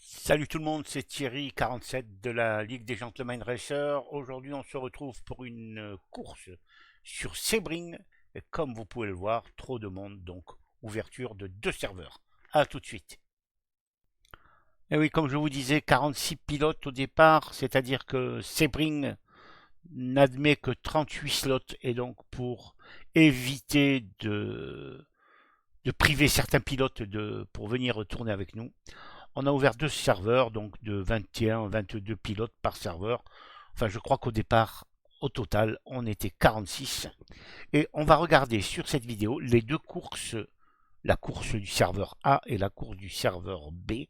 Salut tout le monde, c'est Thierry47 de la Ligue des Gentlemen Racers. Aujourd'hui, on se retrouve pour une course sur Sebring. Et comme vous pouvez le voir, trop de monde, donc ouverture de 2 serveurs. A tout de suite. Et oui, comme je vous disais, 46 pilotes au départ, c'est-à-dire que Sebring n'admet que 38 slots. Et donc, pour éviter de priver certains pilotes pour venir tourner avec nous, on a ouvert 2 serveurs, donc de 21 22 pilotes par serveur. Enfin, je crois qu'au départ, au total, on était 46. Et on va regarder sur cette vidéo les 2 courses, la course du serveur A et la course du serveur B,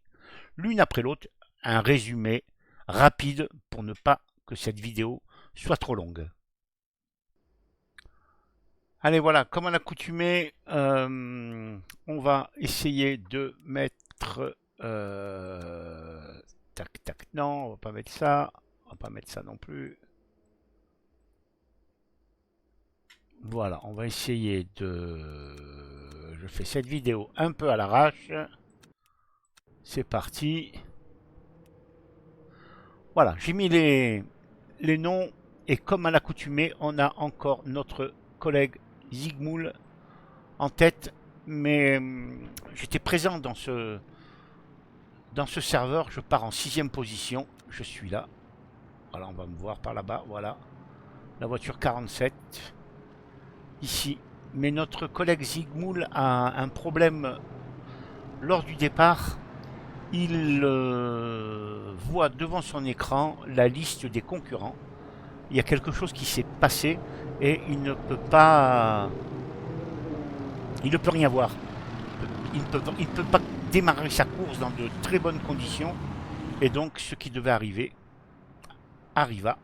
l'une après l'autre, un résumé rapide pour ne pas que cette vidéo soit trop longue. Allez, voilà, comme à l'accoutumée, on va essayer de mettre... tac, tac, non, on va pas mettre ça. On va pas mettre ça non plus. Voilà, on va essayer de... Je fais cette vidéo un peu à l'arrache. C'est parti. Voilà, j'ai mis les noms. Et comme à l'accoutumée, on a encore notre collègue Zigmoul en tête. Mais j'étais présent dans ce serveur. Je pars en 6e position. Je suis là. Voilà, on va me voir par là-bas. Voilà. La voiture 47. Ici. Mais notre collègue Zigmoul a un problème lors du départ. Il voit devant son écran la liste des concurrents. Il y a quelque chose qui s'est passé et il ne peut pas... Il ne peut rien voir. Il ne peut pas démarrer sa course dans de très bonnes conditions. Et donc, ce qui devait arriver arriva.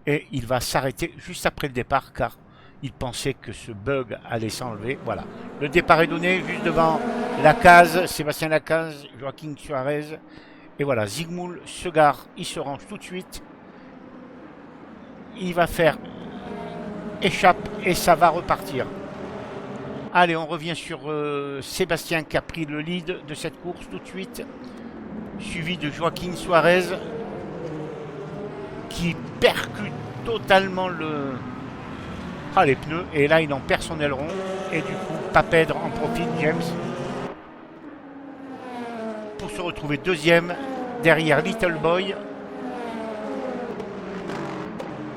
Et il va s'arrêter juste après le départ car il pensait que ce bug allait s'enlever. Voilà. Le départ est donné juste devant la case. Sébastien Lacaze, Joaquin Suarez. Et voilà, Zigmoul se gare. Il se range tout de suite. Il va faire échappe et ça va repartir. Allez, on revient sur Sébastien qui a pris le lead de cette course tout de suite. Suivi de Joaquin Suarez qui percute totalement les pneus. Et là, il en perd son aileron. Et du coup, Papèdre en profite, James. Pour se retrouver deuxième derrière Little Boy.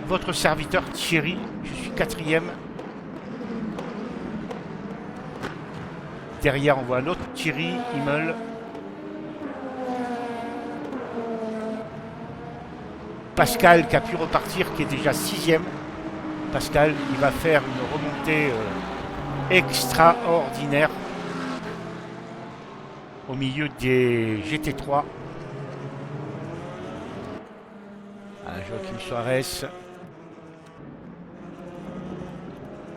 Votre serviteur Thierry, je suis 4e. Derrière, on voit l'autre Thierry, Himmel. Pascal qui a pu repartir, qui est déjà 6e. Pascal, il va faire une remontée extraordinaire au milieu des GT3. Joaquin Suarez.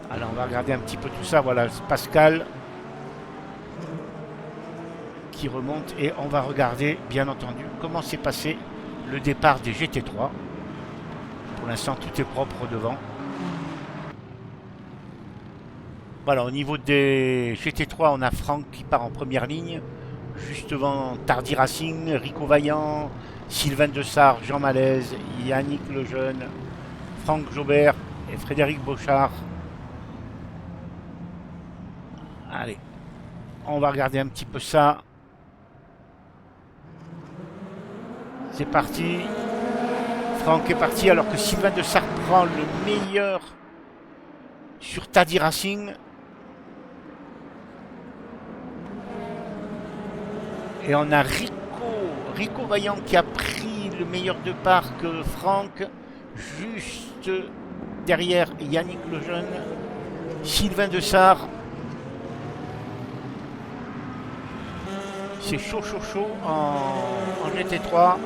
Alors, on va regarder un petit peu tout ça. Voilà, Pascal qui remonte et on va regarder, bien entendu, comment s'est passé le départ des GT3. Pour l'instant, tout est propre devant. Voilà, au niveau des GT3, on a Franck qui part en première ligne. Juste devant Tardy Racing, Rico Vaillant, Sylvain Dessart, Jean Malaise, Yannick Lejeune, Franck Jobert et Frédéric Bochard. Allez, on va regarder un petit peu ça. C'est parti. Franck est parti alors que Sylvain Dessart prend le meilleur sur Tardy Racing. Et on a Rico Vaillant qui a pris le meilleur départ que Franck. Juste derrière Yannick Lejeune. Sylvain Dessart. C'est chaud en GT3.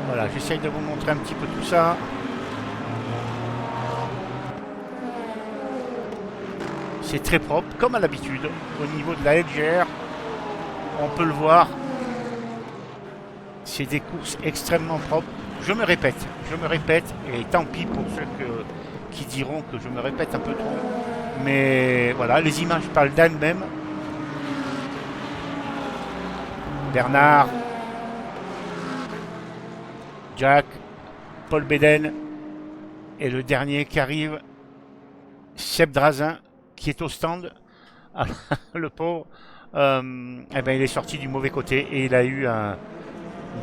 Voilà, j'essaye de vous montrer un petit peu tout ça. C'est très propre, comme à l'habitude. Au niveau de la LGR, on peut le voir. C'est des courses extrêmement propres. Je me répète, et tant pis pour ceux qui diront que je me répète un peu trop. Mais voilà, les images parlent d'elles-mêmes. Bernard, Jack, Paul Beden et le dernier qui arrive, Seb Drazin, qui est au stand. Ah, le pauvre, eh ben, il est sorti du mauvais côté et il a eu une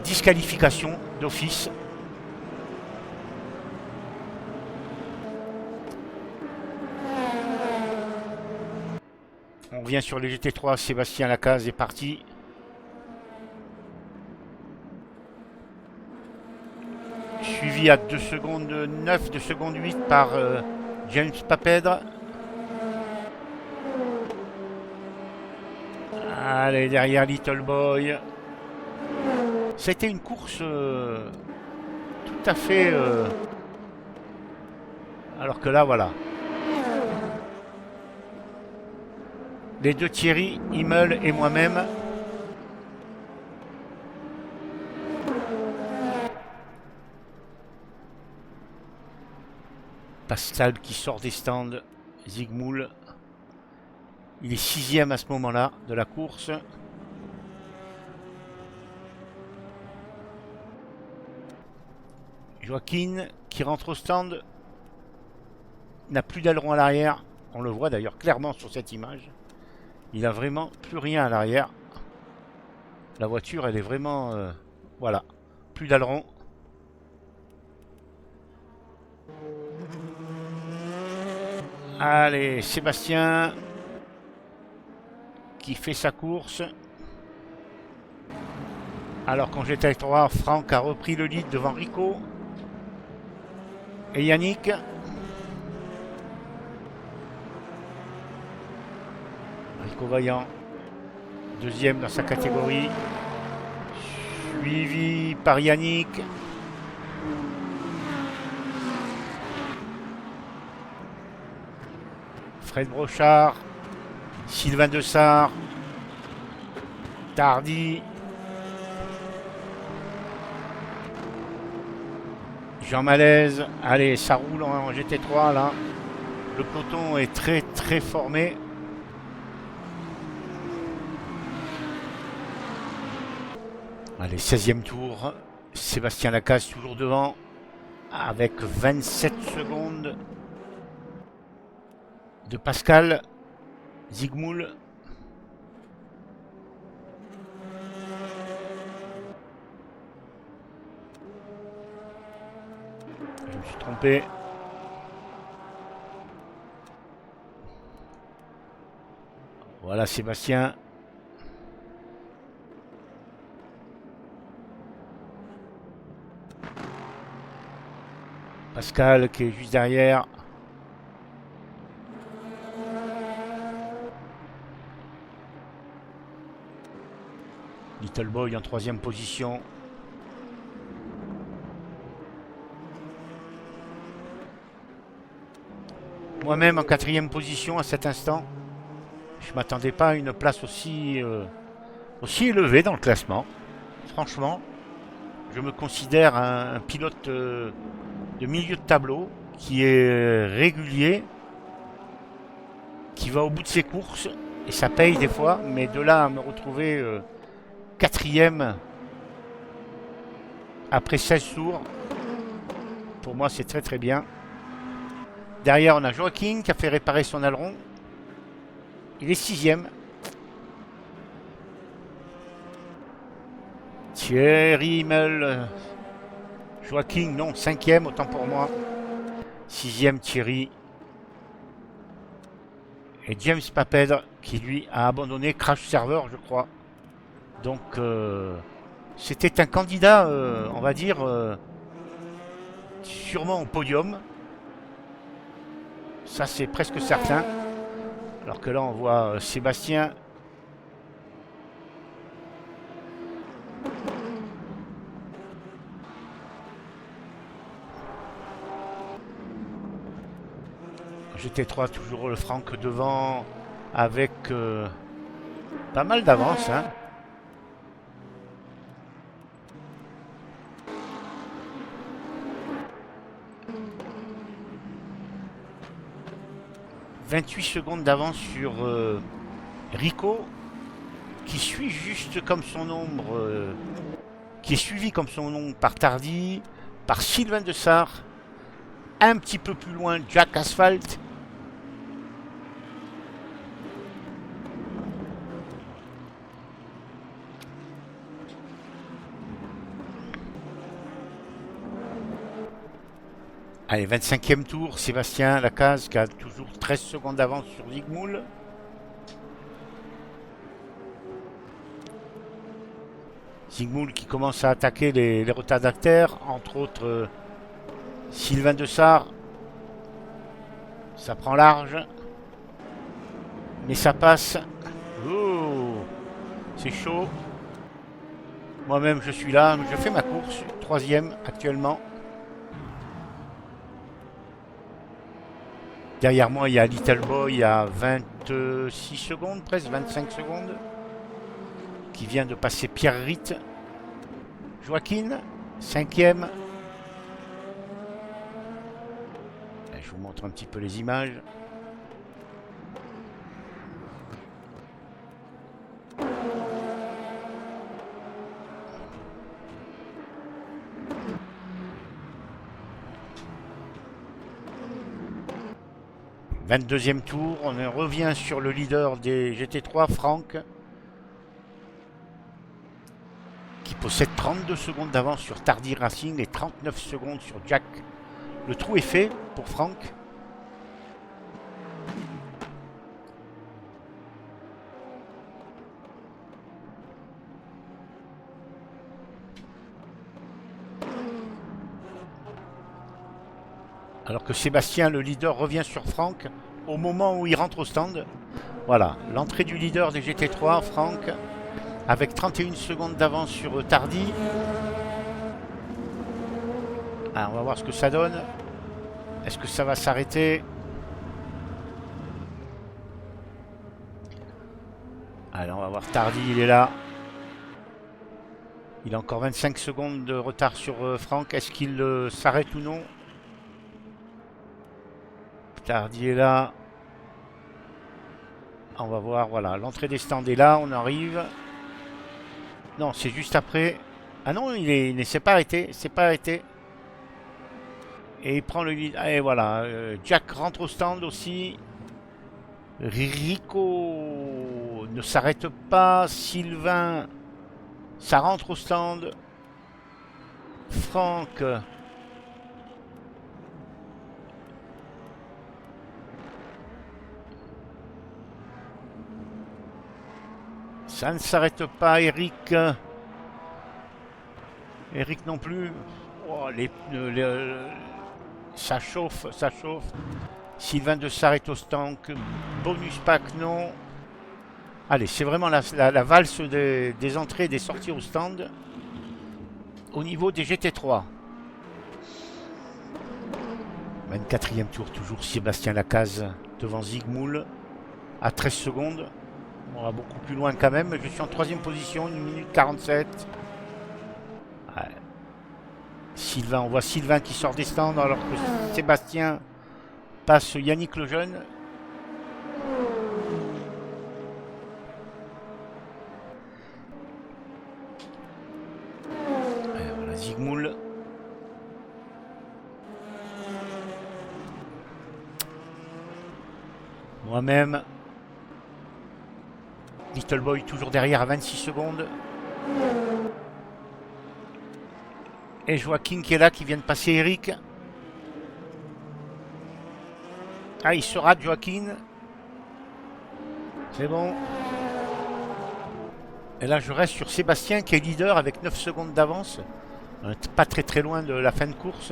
disqualification d'office. On revient sur les GT3, Sébastien Lacaze est parti. Suivi à 2 secondes 9, 2 secondes 8 par James Papedre. Allez, derrière Little Boy. C'était une course tout à fait... alors que là, voilà. Les deux Thierry, Himmel et moi-même. Pascal qui sort des stands. Zygmoul. Il est 6e à ce moment-là de la course. Joaquin qui rentre au stand. N'a plus d'aileron à l'arrière. On le voit d'ailleurs clairement sur cette image. Il a vraiment plus rien à l'arrière. La voiture, elle est vraiment... voilà. Plus d'aileron. Allez, Sébastien qui fait sa course. Alors qu'en GT3, Franck a repris le lead devant Rico. Et Yannick. Rico Vaillant, deuxième dans sa catégorie. Suivi par Yannick. Fred Brochard. Sylvain Dessart. Tardy. Jean Malaise. Allez, ça roule en GT3 là. Le peloton est très très formé. Allez, 16e tour. Sébastien Lacaze toujours devant. Avec 27 secondes de Pascal. Zygmoul. Je me suis trompé. Voilà Sébastien. Pascal qui est juste derrière. Little Boy en 3e position. Moi-même en 4e position à cet instant. Je ne m'attendais pas à une place aussi élevée dans le classement. Franchement, je me considère un pilote de milieu de tableau qui est régulier, qui va au bout de ses courses, et ça paye des fois, mais de là à me retrouver 4e après 16 tours, pour moi c'est très très bien. Derrière on a Joaquin qui a fait réparer son aileron. Il est 6e. Thierry Himmel. Joaquin, non, 5e, autant pour moi. 6e Thierry. Et James Papedre qui lui a abandonné Crash Server, je crois. Donc c'était un candidat, on va dire, sûrement au podium. Ça c'est presque certain. Alors que là on voit Sébastien. GT3 toujours le Franck devant avec pas mal d'avance. Hein. « 28 secondes d'avance sur Rico, qui suit juste comme son ombre, qui est suivi comme son ombre par Tardy, par Sylvain Dessart, un petit peu plus loin Jack Asphalt. Allez, 25e tour, Sébastien Lacaze qui a toujours 13 secondes d'avance sur Zygmunt. Zygmunt qui commence à attaquer les retardataires, entre autres Sylvain Dessart. Ça prend large, mais ça passe. Oh, c'est chaud. Moi-même je suis là, je fais ma course, 3e actuellement. Derrière moi, il y a Little Boy à 26 secondes, presque 25 secondes, qui vient de passer Pierre Ritt. Joaquin, 5e. Je vous montre un petit peu les images. « 22e tour, on revient sur le leader des GT3, Franck, qui possède 32 secondes d'avance sur Tardy Racing et 39 secondes sur Jack. Le trou est fait pour Franck. Alors que Sébastien, le leader, revient sur Franck au moment où il rentre au stand. Voilà, l'entrée du leader des GT3, Franck, avec 31 secondes d'avance sur Tardy. Alors, on va voir ce que ça donne. Est-ce que ça va s'arrêter? Alors, on va voir Tardy, il est là. Il a encore 25 secondes de retard sur Franck. Est-ce qu'il s'arrête ou non? Tardy est là. On va voir, voilà, l'entrée des stands est là, on arrive. Non, c'est juste après. Ah non, il ne s'est pas arrêté, Et il prend le lead. Et voilà, Jack rentre au stand aussi. Rico ne s'arrête pas. Sylvain, ça rentre au stand. Franck. Ça ne s'arrête pas, Eric. Eric non plus. Oh, ça chauffe, ça chauffe. Sylvain Dessart est au stand. Bonus pack, non. Allez, c'est vraiment la valse des entrées et des sorties au stand. Au niveau des GT3. 24e tour, toujours Sébastien Lacaze devant Zygmunt à 13 secondes. On va beaucoup plus loin quand même. Je suis en 3e position, 1 minute 47. Ouais. Sylvain, on voit Sylvain qui sort des stands alors que Sébastien passe Yannick Lejeune. Et voilà Zygmunt. Moi-même. Little Boy toujours derrière à 26 secondes. Et Joaquin qui est là, qui vient de passer Eric. Ah, il se rate Joaquin. C'est bon. Et là, je reste sur Sébastien qui est leader avec 9 secondes d'avance. Pas très très loin de la fin de course.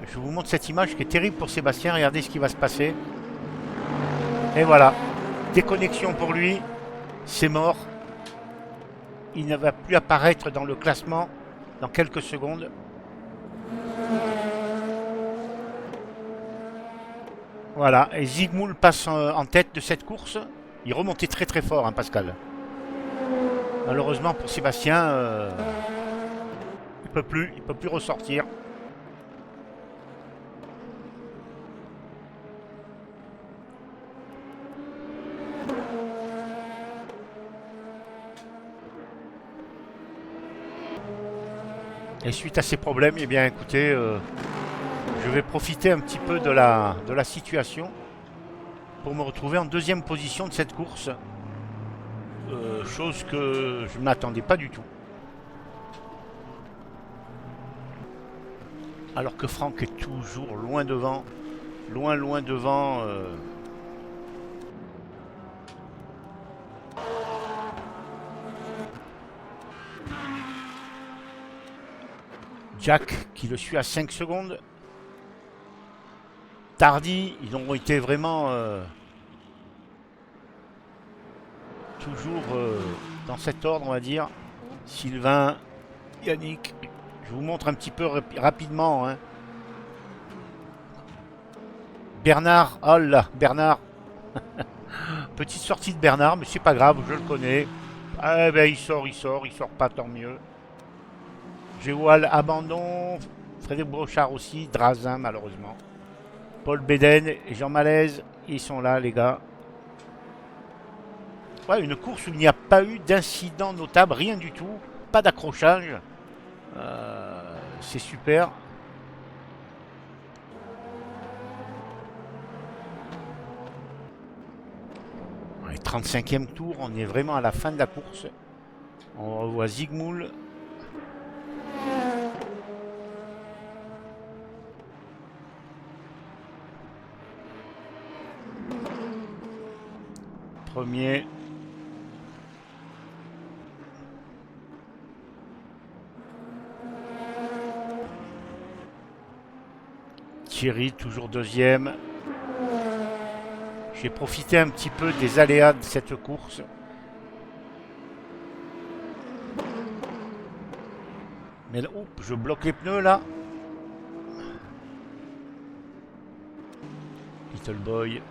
Je vous montre cette image qui est terrible pour Sébastien. Regardez ce qui va se passer. Et voilà. Déconnexion pour lui. C'est mort. Il ne va plus apparaître dans le classement dans quelques secondes. Voilà, et Zygmunt passe en tête de cette course. Il remontait très très fort, hein, Pascal. Malheureusement pour Sébastien, il peut plus ressortir. Et suite à ces problèmes, eh bien écoutez, je vais profiter un petit peu de la situation pour me retrouver en deuxième position de cette course. Chose que je ne m'attendais pas du tout. Alors que Franck est toujours loin devant. Loin devant. Jack qui le suit à 5 secondes. Tardy, ils ont été vraiment toujours dans cet ordre, on va dire. Sylvain, Yannick, je vous montre un petit peu rapidement. Hein. Bernard, oh là, Bernard. Petite sortie de Bernard, mais c'est pas grave, je le connais. Ah ben il sort pas, tant mieux. Géoal, abandon. Frédéric Brochard aussi, Drazin malheureusement. Paul Béden et Jean Malaise, ils sont là les gars. Ouais, une course où il n'y a pas eu d'incident notable, rien du tout, pas d'accrochage. C'est super. Ouais, 35e tour, on est vraiment à la fin de la course. On revoit Zigmoul. Premier. Thierry, toujours deuxième. J'ai profité un petit peu des aléas de cette course. Mais là, oh, je bloque les pneus là. Little Boy.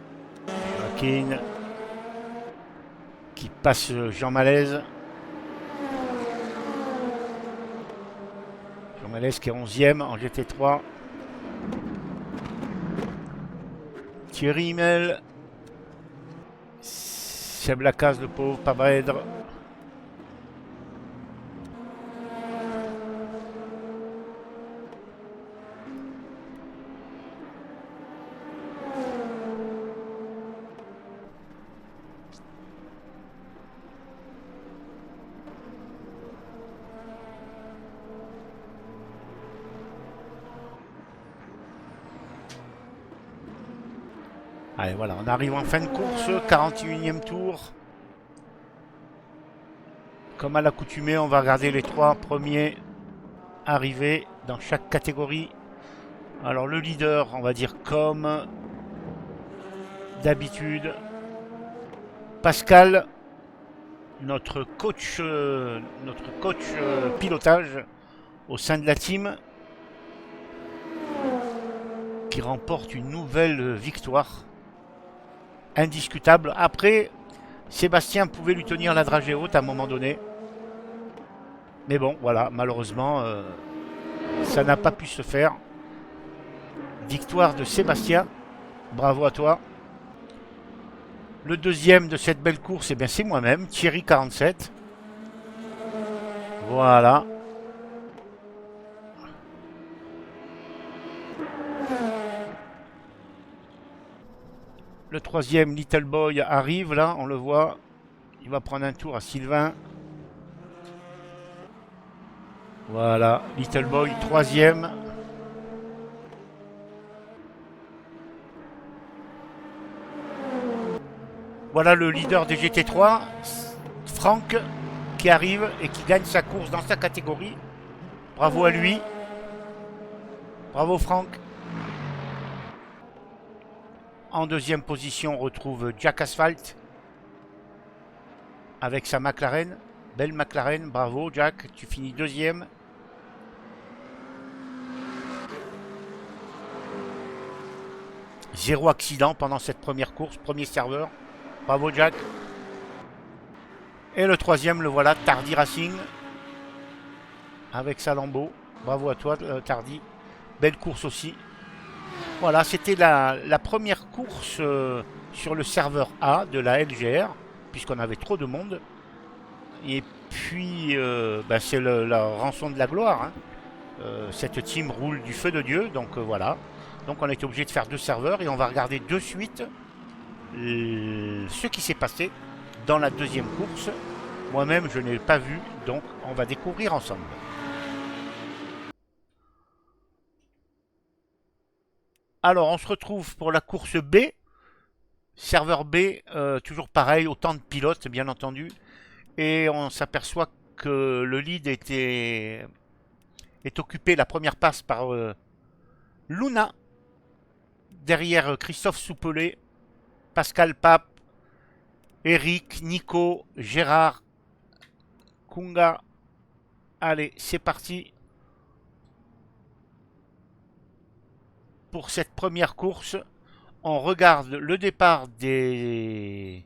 Joaquin. Qui passe Jean Malaise. Jean Malaise qui est 11e en GT3. Thierry Himmel. Seb Lacaze, le pauvre, pas Baèdre. Allez, voilà, on arrive en fin de course, 41e tour. Comme à l'accoutumée, on va regarder les 3 premiers arrivés dans chaque catégorie. Alors le leader, on va dire comme d'habitude, Pascal, notre coach pilotage au sein de la team, qui remporte une nouvelle victoire. Indiscutable. Après, Sébastien pouvait lui tenir la dragée haute à un moment donné. Mais bon, voilà, malheureusement, ça n'a pas pu se faire. Victoire de Sébastien. Bravo à toi. Le deuxième de cette belle course, eh bien, c'est moi-même, Thierry 47. Voilà. Le troisième, Little Boy, arrive là, on le voit. Il va prendre un tour à Sylvain. Voilà, Little Boy, troisième. Voilà le leader des GT3, Franck, qui arrive et qui gagne sa course dans sa catégorie. Bravo à lui. Bravo Franck. En deuxième position, on retrouve Jack Asphalt avec sa McLaren. Belle McLaren, bravo Jack, tu finis deuxième. Zéro accident pendant cette première course, premier serveur. Bravo Jack. Et le troisième, le voilà, Tardy Racing avec sa Lambo. Bravo à toi Tardy. Belle course aussi. Voilà, c'était la première course sur le serveur A de la LGR, puisqu'on avait trop de monde. Et puis, c'est la rançon de la gloire. Hein. cette team roule du feu de Dieu. Donc voilà. Donc on a été obligé de faire 2 serveurs et on va regarder de suite ce qui s'est passé dans la deuxième course. Moi-même, je n'ai pas vu, donc on va découvrir ensemble. Alors, on se retrouve pour la course B. Serveur B, toujours pareil, autant de pilotes, bien entendu. Et on s'aperçoit que le lead est occupé, la première passe, par Luna. Derrière Christophe Soupelet, Pascal Pape, Eric, Nico, Gérard, Kunga. Allez, c'est parti pour cette première course. On regarde le départ des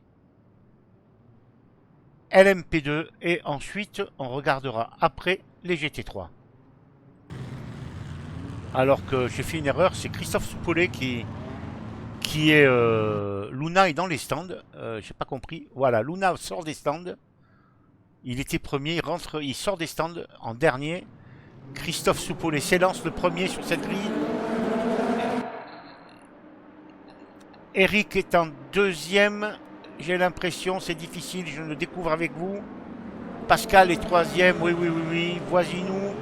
LMP2 et ensuite on regardera après les GT3. Alors que j'ai fait une erreur, c'est Christophe Soupelet qui est... Luna est dans les stands, j'ai pas compris. Voilà, Luna sort des stands. Il était premier, il sort des stands en dernier. Christophe Soupelet s'élance le premier sur cette grille. Eric est en deuxième. J'ai l'impression, c'est difficile, je le découvre avec vous. Pascal est troisième, oui. Voisinou.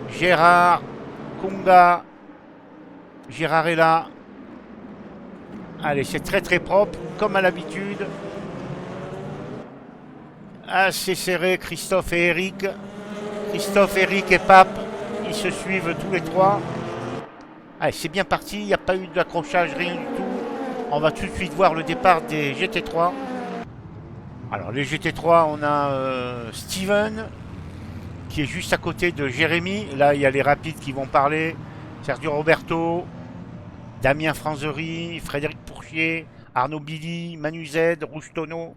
Gérard. Kunga. Gérard est là. Allez, c'est très propre, comme à l'habitude. Assez serré, Christophe et Eric. Christophe, Eric et Pape, ils se suivent tous les trois. Allez, c'est bien parti, il n'y a pas eu d'accrochage, rien du tout. On va tout de suite voir le départ des GT3. Alors, les GT3, on a Steven, qui est juste à côté de Jérémy. Là, il y a les rapides qui vont parler. Sergio Roberto, Damien Franzery, Frédéric Pourchier, Arnaud Billy, Manu Z, Rouge Tonneau.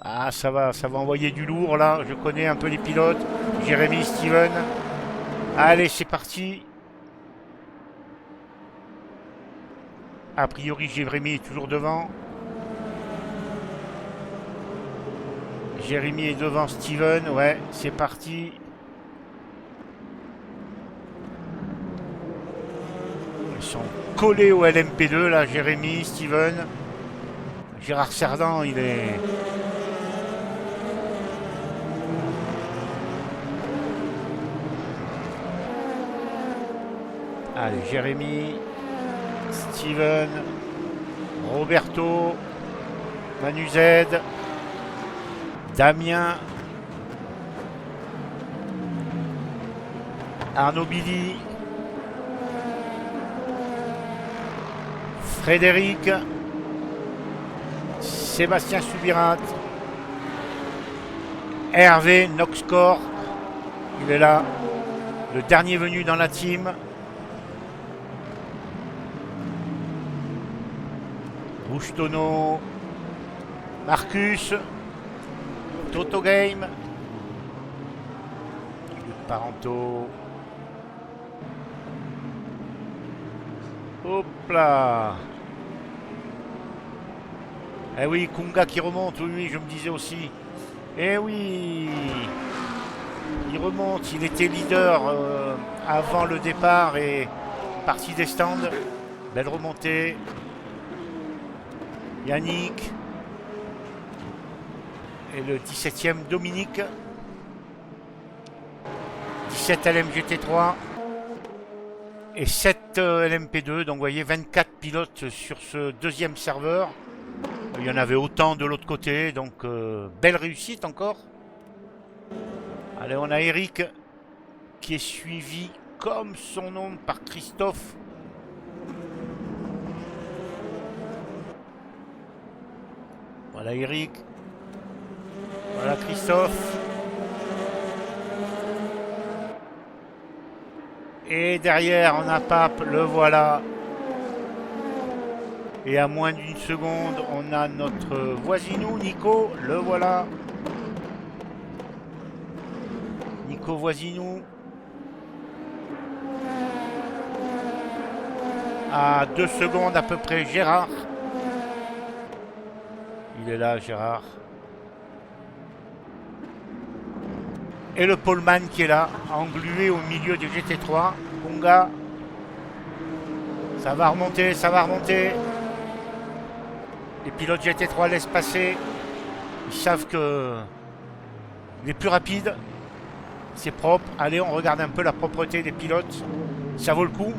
Ah, ça va envoyer du lourd là. Je connais un peu les pilotes. Jérémy, Steven. Allez, c'est parti. A priori, Jérémy est toujours devant. Jérémy est devant Steven. Ouais, c'est parti. Ils sont collés au LMP2 là, Jérémy, Steven. Gérard Cerdan, il est... Allez, Jérémy, Steven, Roberto, Manu Z, Damien, Arnaud Billy, Frédéric, Sébastien Soubirat, Hervé Noxcore, il est là, le dernier venu dans la team. Rouge Tonneau, Marcus, Toto Game, Parento. Hop là. Eh oui, Kunga qui remonte, oui, je me disais aussi. Eh oui, il remonte, il était leader avant le départ et parti des stands. Belle remontée. Yannick. Et le 17e Dominique. 17 LMGT3. Et 7 LMP2. Donc vous voyez 24 pilotes sur ce deuxième serveur. Il y en avait autant de l'autre côté. Donc belle réussite encore. Allez, on a Eric qui est suivi comme son nom par Christophe. Voilà Eric. Voilà Christophe. Et derrière, on a Pape, le voilà. Et à moins d'une seconde, on a notre voisinou, Nico, le voilà. Nico Voisinou. À 2 secondes à peu près, Gérard. Il est là, Gérard. Et le poleman qui est là, englué au milieu du GT3. Kunga. Ça va remonter, ça va remonter. Les pilotes GT3 laissent passer. Ils savent que les plus rapides, c'est propre. Allez, on regarde un peu la propreté des pilotes. Ça vaut le coup.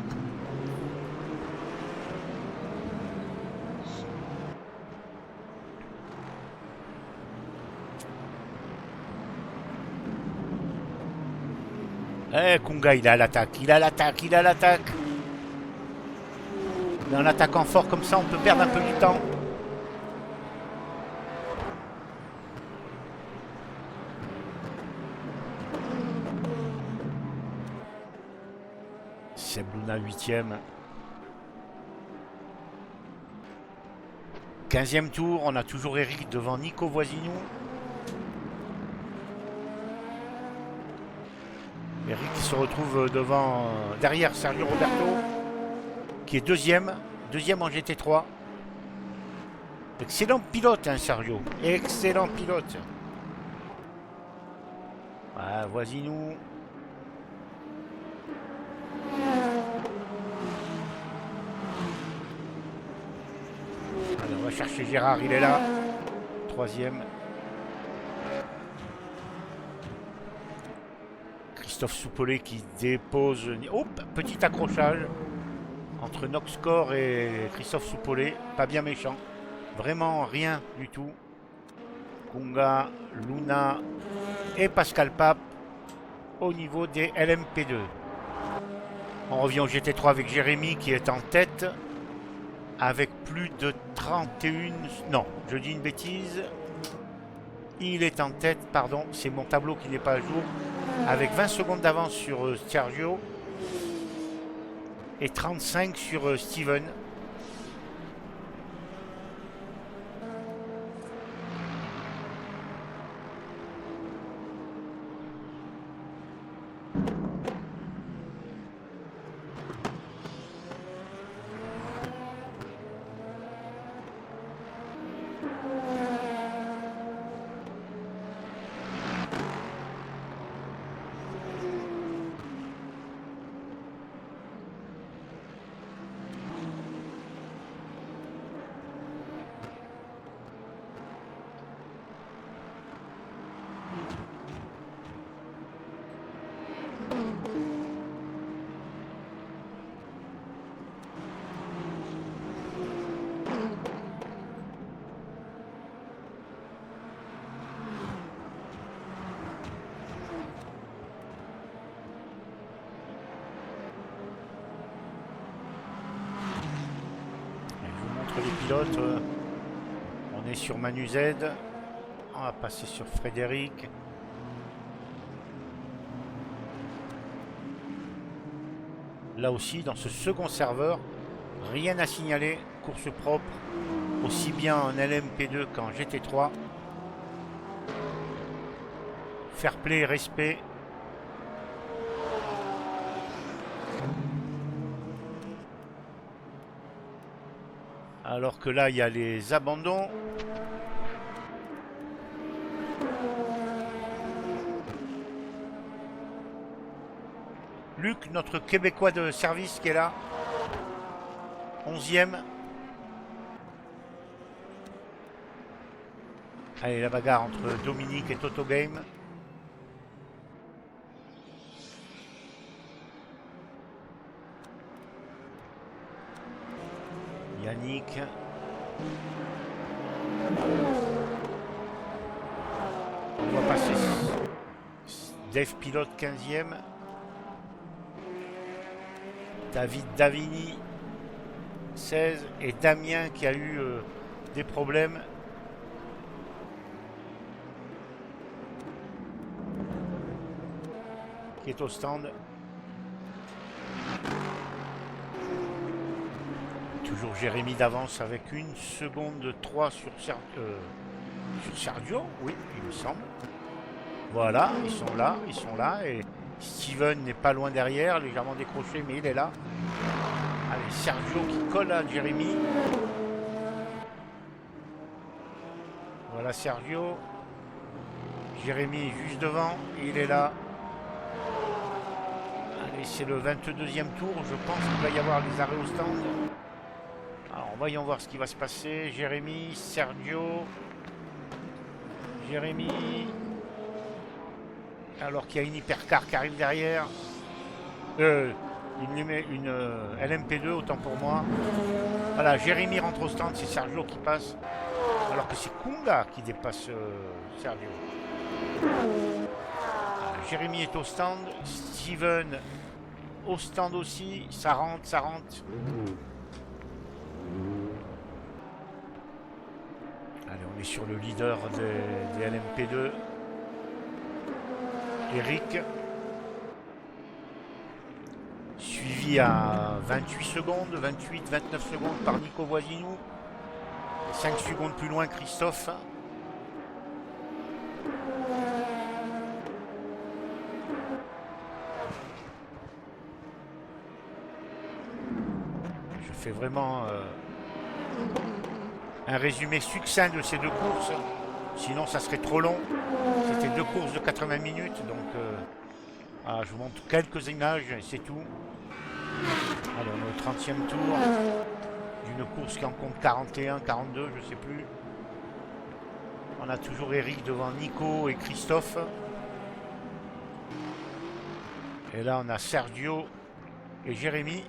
Eh, Kunga, il a l'attaque, il a l'attaque, il a l'attaque. Mais en attaquant fort comme ça, on peut perdre un peu du temps. Seb Luna 8ème. 15e tour, on a toujours Eric devant Nico Voisinou. Eric qui se retrouve devant, derrière Sergio Roberto, qui est deuxième en GT3. Excellent pilote, hein, Sergio. Excellent pilote. Ah, Voisinou. Allez, on va chercher Gérard, il est là. Troisième. Christophe Soupolé qui dépose. Hop, petit accrochage entre Noxcore et Christophe Soupolé. Pas bien méchant. Vraiment rien du tout. Kunga, Luna et Pascal Pape au niveau des LMP2. On revient au GT3 avec Jérémy qui est en tête avec plus de 31... Non, je dis une bêtise. Il est en tête, pardon, c'est mon tableau qui n'est pas à jour. Avec 20 secondes d'avance sur Sergio et 35 sur Steven. Les pilotes, on est sur Manu Z, on va passer sur Frédéric. Là aussi, dans ce second serveur, rien à signaler, course propre, aussi bien en LMP2 qu'en GT3. Fair play, respect. Alors que là, il y a les abandons. Luc, notre Québécois de service qui est là. 11e. Allez, la bagarre entre Dominique et Toto Game. Yannick. On va passer Dave Pilote 15e. David Davini 16 et Damien qui a eu des problèmes. Qui est au stand. Toujours Jérémy d'avance avec 1 seconde 3 sur Sergio, oui, il me semble. Voilà, ils sont là, et Steven n'est pas loin derrière, légèrement décroché, mais il est là. Allez, Sergio qui colle à Jérémy. Voilà Sergio. Jérémy est juste devant. Il est là. Allez, c'est le 22e tour. Je pense qu'il va y avoir les arrêts au stand. Alors, voyons voir ce qui va se passer. Jérémy, Sergio. Jérémy. Alors qu'il y a une hypercar qui arrive derrière. Une LMP2, autant pour moi. Voilà, Jérémy rentre au stand, c'est Sergio qui passe. Alors que c'est Kunga qui dépasse Sergio. Jérémy est au stand. Steven au stand aussi. Ça rentre, ça rentre. Allez, on est sur le leader des LMP2. Eric. Suivi à 28 secondes, 28, 29 secondes par Nico Voisinou. 5 secondes plus loin, Christophe. Je fais vraiment un résumé succinct de ces deux courses. Sinon, ça serait trop long. C'était deux courses de 80 minutes. Donc, je vous montre quelques images et c'est tout. Allez, on est au 30e tour d'une course qui en compte 41, 42, je sais plus. On a toujours Eric devant Nico et Christophe. Et là, on a Sergio et Jérémy.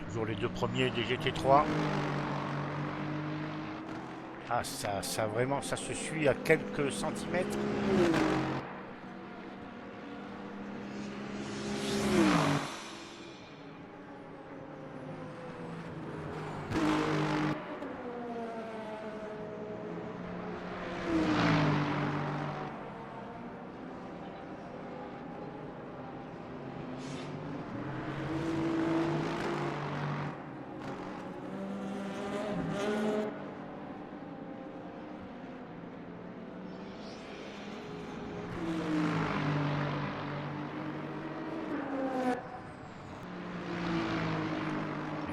Toujours les deux premiers des GT3. Ah, ça vraiment, ça se suit à quelques centimètres.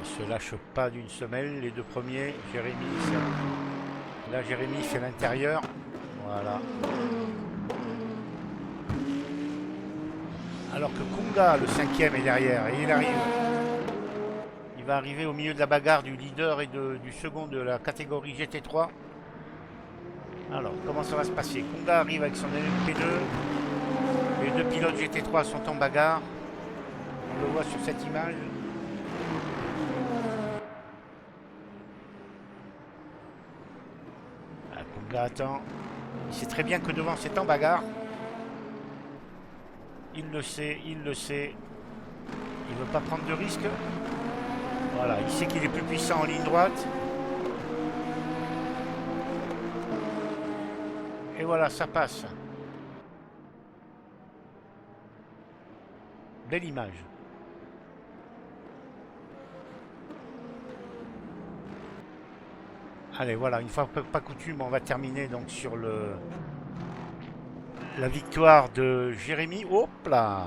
Se lâche pas d'une semelle, les deux premiers. Jérémy, là Jérémy fait l'intérieur. Voilà. Alors que Kunga, le 5e, est derrière. Et il arrive. Il va arriver au milieu de la bagarre du leader et du second de la catégorie GT3. Alors, comment ça va se passer? Kunga arrive avec son LMP2. Les deux pilotes GT3 sont en bagarre. On le voit sur cette image. Kunga attend. Il sait très bien que devant c'est en bagarre. Il le sait, il le sait. Il ne veut pas prendre de risque. Voilà, il sait qu'il est plus puissant en ligne droite. Et voilà, ça passe. Belle image. Allez, voilà, une fois pas coutume, on va terminer donc sur la victoire de Jérémy. Hop là!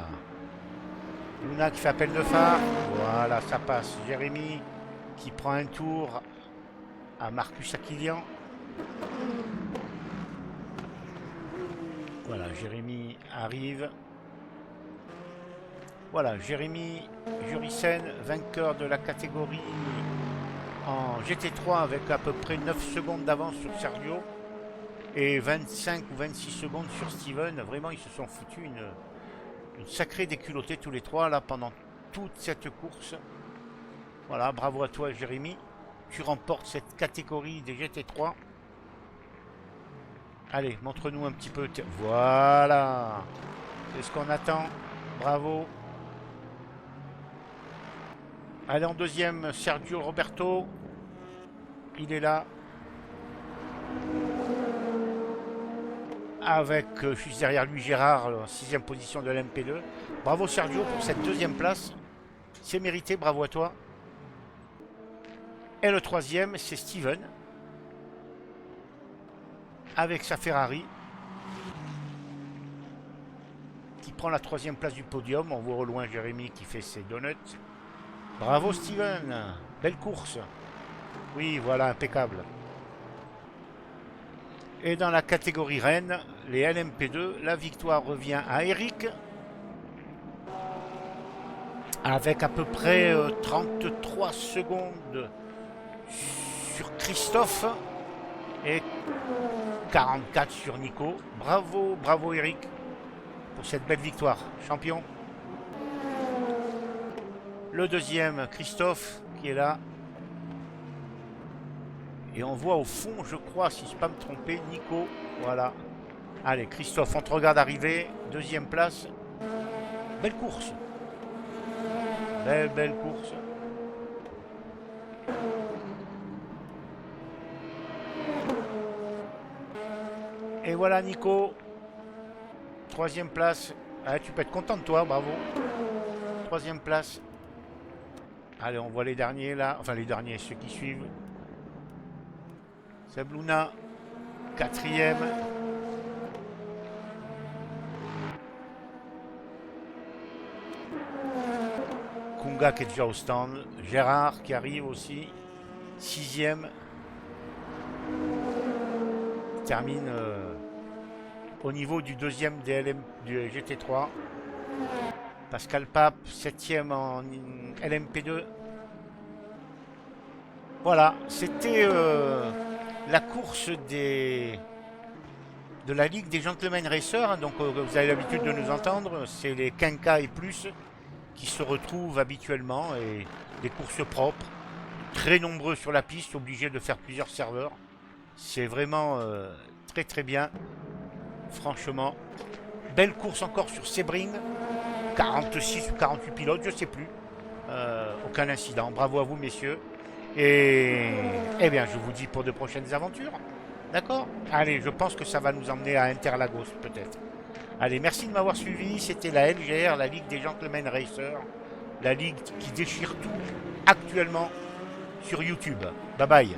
Luna qui fait appel de phare. Voilà, ça passe. Jérémy qui prend un tour à Marcus Aquilian. Voilà, Jérémy arrive. Voilà, Jérémy Jurisen, vainqueur de la catégorie en GT3 avec à peu près 9 secondes d'avance sur Sergio et 25 ou 26 secondes sur Steven. Vraiment, ils se sont foutus une sacrée déculottée tous les trois là pendant toute cette course. Voilà, bravo à toi Jérémy. Tu remportes cette catégorie des GT3. Allez, montre-nous un petit peu. Voilà. C'est ce qu'on attend. Bravo. Allez, en deuxième, Sergio Roberto. il est là. Avec juste derrière lui Gérard, en 6ème position de l'MP2. Bravo Sergio pour cette 2e place. C'est mérité, bravo à toi. Et le 3e, c'est Steven. Avec sa Ferrari. Qui prend la 3e place du podium. On voit au loin Jérémy qui fait ses donuts. Bravo Steven. Belle course. Oui, voilà, impeccable. Et dans la catégorie Rennes, les LMP2, la victoire revient à Eric. Avec à peu près 33 secondes sur Christophe. Et 44 sur Nico. Bravo, bravo Eric pour cette belle victoire. Champion. Le 2e, Christophe, qui est là. Et on voit au fond, je crois, si je ne peux pas me tromper, Nico. Voilà. Allez, Christophe, on te regarde arriver. 2e place. Belle course. Belle, belle course. Et voilà Nico. 3e place. Ah, tu peux être content de toi, bravo. 3e place. Allez, on voit les derniers là. Enfin, les derniers, ceux qui suivent. Sabluna, 4e. Kunga qui est déjà au stand. Gérard qui arrive aussi. 6e. Termine au niveau du 2e DLM du GT3. Pascal Pape, 7e en LMP2. Voilà, c'était la course de la Ligue des Gentlemen Racers. Donc vous avez l'habitude de nous entendre. C'est les Quinca et plus qui se retrouvent habituellement. Et des courses propres. Très nombreux sur la piste, obligés de faire plusieurs serveurs. C'est vraiment très très bien. Franchement. Belle course encore sur Sebring. 46 ou 48 pilotes, je ne sais plus. Aucun incident. Bravo à vous, messieurs. Et eh bien, je vous dis pour de prochaines aventures. D'accord? Allez, je pense que ça va nous emmener à Interlagos, peut-être. Allez, merci de m'avoir suivi. C'était la LGR, la Ligue des Gentlemen Racers. La ligue qui déchire tout actuellement sur YouTube. Bye bye.